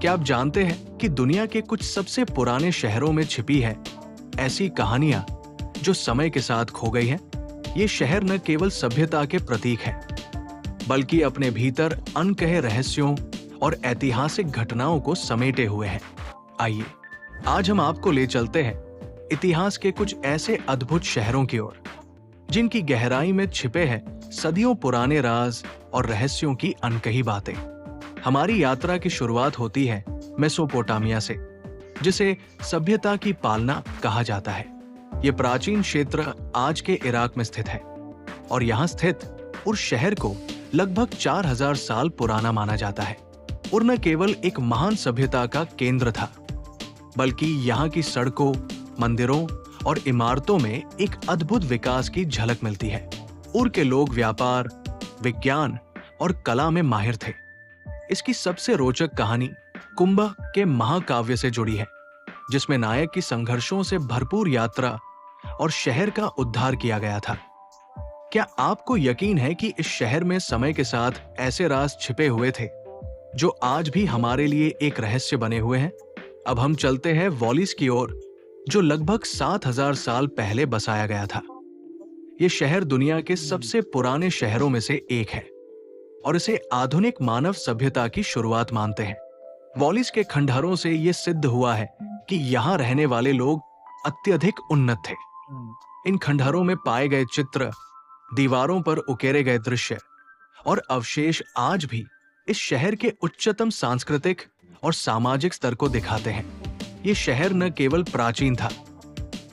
क्या आप जानते हैं कि दुनिया के कुछ सबसे पुराने शहरों में छिपी है ऐसी कहानियां जो समय के साथ खो गई हैं? ये शहर न केवल सभ्यता के प्रतीक हैं, बल्कि अपने भीतर अनकहे रहस्यों और ऐतिहासिक घटनाओं को समेटे हुए हैं। आइए, आज हम आपको ले चलते हैं इतिहास के कुछ ऐसे अद्भुत शहरों की ओर, जिनकी गहराई में छिपे हैं सदियों पुराने राज और रहस्यों की अनकही बातें। हमारी यात्रा की शुरुआत होती है मेसोपोटामिया से, जिसे सभ्यता की पालना कहा जाता है। ये प्राचीन क्षेत्र आज के इराक में स्थित है और यहाँ स्थित उस शहर को लगभग 4000 साल पुराना माना जाता है। और न केवल एक महान सभ्यता का केंद्र था, बल्कि यहाँ की सड़कों, मंदिरों और इमारतों में एक अद्भुत विकास की झलक मिलती है। उर के लोग व्यापार, विज्ञान और कला में माहिर थे। इसकी सबसे रोचक कहानी कुंभ के महाकाव्य से जुड़ी है, जिसमें नायक की संघर्षों से भरपूर यात्रा और शहर का उद्धार किया गया था। क्या आपको यकीन है कि इस शहर में समय के साथ ऐसे राज छिपे हुए थे जो आज भी हमारे लिए एक रहस्य बने हुए हैं? अब हम चलते हैं वॉलिस की ओर, जो लगभग 7000 साल पहले बसाया गया था। यह शहर दुनिया के सबसे पुराने शहरों में से एक है और इसे आधुनिक मानव सभ्यता की शुरुआत मानते हैं। वॉलिस के खंडहरों से यह सिद्ध हुआ है कि यहाँ रहने वाले लोग अत्यधिक उन्नत थे। इन खंडहरों में पाए गए चित्र, दीवारों पर उकेरे गए दृश्य और अवशेष आज भी इस शहर के उच्चतम सांस्कृतिक और सामाजिक स्तर को दिखाते हैं। ये शहर न केवल प्राचीन था,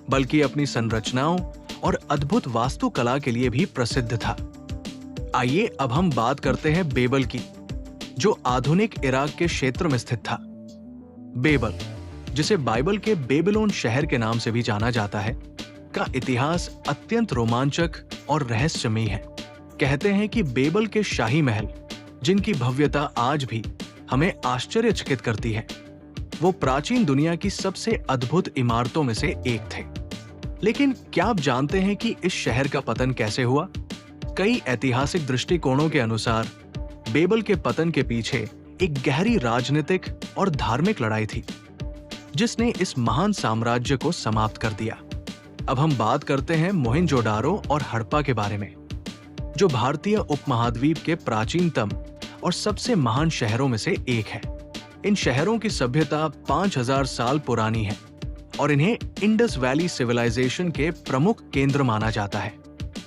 बल्कि अपनी संरचनाओं और अद्भुत वास्तुकला के लिए भी प्रसिद्ध था। आइए अब हम बात करते हैं बेबल की, जो आधुनिक इराक के क्षेत्र में स्थित था। बेबल, जिसे बाइबल के बेबीलोन शहर के नाम से भी जाना जाता है, का इतिहास अत्यंत रोमांचक और रहस्यमयी है। कहते हैं कि बेबल के शाही महल, जिनकी भव्यता आज भी हमें आश्चर्यचकित करती है, वो प्राचीन दुनिया की सबसे अद्भुत इमारतों में से एक थे। लेकिन क्या आप जानते हैं कि इस शहर का पतन कैसे हुआ? कई ऐतिहासिक दृष्टिकोणों के अनुसार बेबल के पतन के पीछे एक गहरी राजनीतिक और धार्मिक लड़ाई थी, जिसने इस महान साम्राज्य को समाप्त कर दिया। अब हम बात करते हैं मोहेंजोदारो और हड़प्पा के बारे में, जो भारतीय उपमहाद्वीप के प्राचीनतम और सबसे महान शहरों में से एक है। इन शहरों की सभ्यता 5000 साल पुरानी है और इन्हें इंडस वैली सिविलाइजेशन के प्रमुख केंद्र माना जाता है।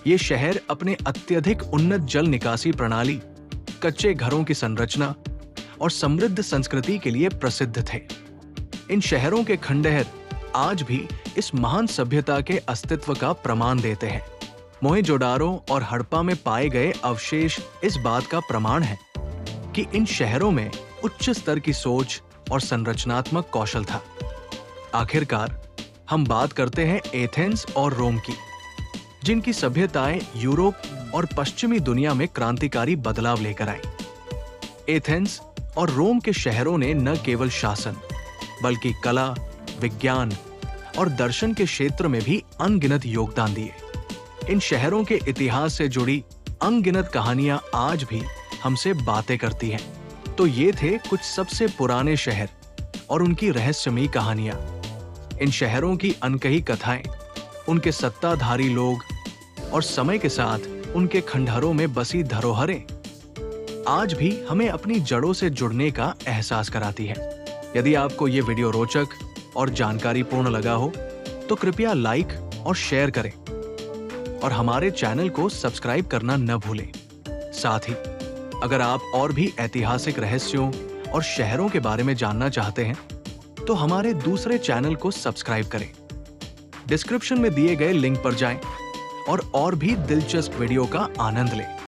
ये शहर अपने अत्यधिक उन्नत जल निकासी प्रणाली, कच्चे घरों की संरचना और समृद्ध संस्कृति के लिए प्रसिद्ध थे। इन शहरों के खंडहर आज भी इस महान सभ्यता के अस्तित्व का प्रमाण देते हैं। मोहेंजोदारो और हड़प्पा में पाए गए अवशेष इस बात का प्रमाण है कि इन शहरों में उच्च स्तर की सोच और संरचनात्मक कौशल था। आखिरकार हम बात करते हैं एथेंस और रोम की, जिनकी सभ्यताएं यूरोप और पश्चिमी दुनिया में क्रांतिकारी बदलाव लेकर आई। एथेंस और रोम के शहरों ने न केवल शासन, बल्कि कला, विज्ञान और दर्शन के क्षेत्र में भी अनगिनत योगदान दिए। इन शहरों के इतिहास से जुड़ी अनगिनत कहानियां आज भी हमसे बातें करती हैं। तो ये थे कुछ सबसे पुराने शहर और उनकी रहस्यमयी कहानियां। इन शहरों की अनकही कथाएं, उनके सत्ताधारी लोग और समय के साथ उनके खंडहरों में बसी धरोहरें आज भी हमें अपनी जड़ों से जुड़ने का एहसास कराती है। यदि आपको ये वीडियो रोचक और जानकारीपूर्ण लगा हो तो कृपया लाइक और शेयर करें और हमारे चैनल को सब्सक्राइब करना न भूलें। साथ ही अगर आप और भी ऐतिहासिक रहस्यों और शहरों के बारे में जानना चाहते हैं तो हमारे दूसरे चैनल को सब्सक्राइब करें। डिस्क्रिप्शन में दिए गए लिंक पर जाएं और भी दिलचस्प वीडियो का आनंद लें।